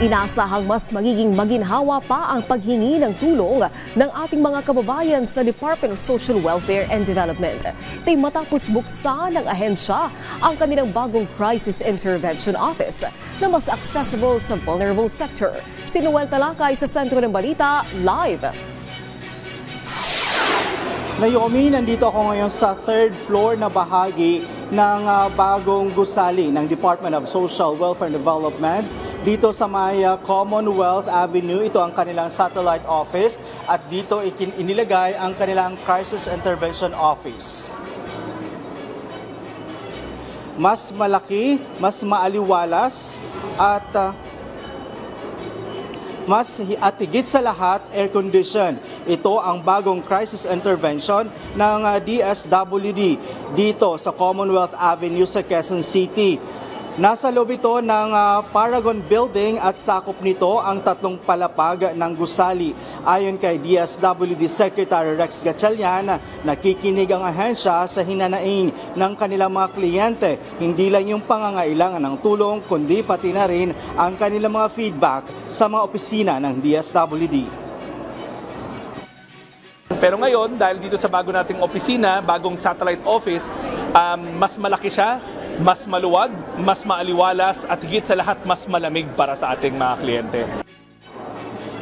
Inasahang mas magiging maginhawa pa ang paghingi ng tulong ng ating mga kababayan sa Department of Social Welfare and Development. Ito'y matapos buksan ng ahensya ang kanilang bagong Crisis Intervention Office na mas accessible sa vulnerable sector. Si Noel Talakay sa Sentro ng Balita, live. Naomi, nandito ako ngayon sa third floor na bahagi ng bagong gusali ng Department of Social Welfare and Development. Dito sa may Commonwealth Avenue, ito ang kanilang satellite office at dito inilagay ang kanilang Crisis Intervention Office. Mas malaki, mas maaliwalas at higit sa lahat, air-condition. Ito ang bagong crisis intervention ng DSWD dito sa Commonwealth Avenue sa Quezon City. Nasa loob ito ng Paragon Building at sakop nito ang tatlong palapag ng gusali. Ayon kay DSWD Secretary Rex Gatchalian, nakikinig ang ahensya sa hinanaing ng kanilang mga kliyente. Hindi lang yung pangangailangan ng tulong, kundi pati na rin ang kanilang mga feedback sa mga opisina ng DSWD. Pero ngayon, dahil dito sa bago nating opisina, bagong satellite office, mas malaki siya, mas maluwag, mas maaliwalas at higit sa lahat mas malamig para sa ating mga kliyente.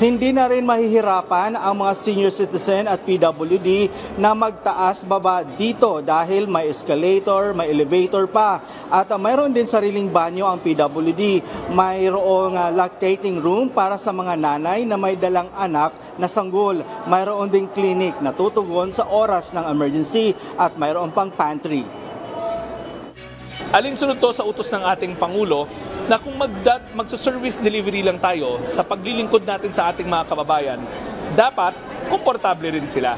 Hindi na rin mahihirapan ang mga senior citizen at PWD na magtaas baba dito dahil may escalator, may elevator pa at mayroon din sariling banyo ang PWD. Mayroong lactating room para sa mga nanay na may dalang anak na sanggol. Mayroon ding clinic na tutugon sa oras ng emergency at mayroon pang pantry. Alinsunod to sa utos ng ating Pangulo na kung magsa-service delivery lang tayo sa paglilingkod natin sa ating mga kababayan, dapat komportable rin sila.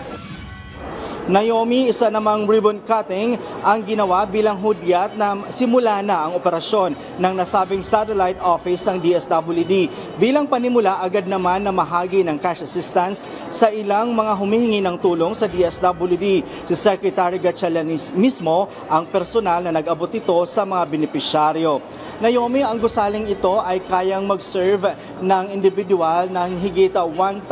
Naomi, isa namang ribbon cutting ang ginawa bilang hudyat na simula na ang operasyon ng nasabing satellite office ng DSWD. Bilang panimula, agad naman na mahagi ng cash assistance sa ilang mga humihingi ng tulong sa DSWD. Si Secretary Gatchalian mismo ang personal na nag-abot ito sa mga benepisyaryo. Naomi, ang gusaling ito ay kayang mag-serve ng individual ng higit 1,000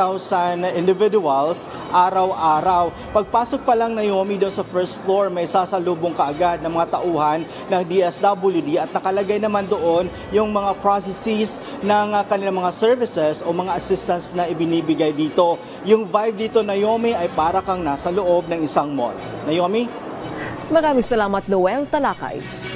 individuals araw-araw. Pagpasok pa lang, Naomi, doon sa first floor, may sasalubong kaagad ng mga tauhan ng DSWD at nakalagay naman doon yung mga processes ng kanilang mga services o mga assistance na ibinibigay dito. Yung vibe dito, Naomi, ay para kang nasa loob ng isang mall. Naomi? Maraming salamat, Noel Talakay.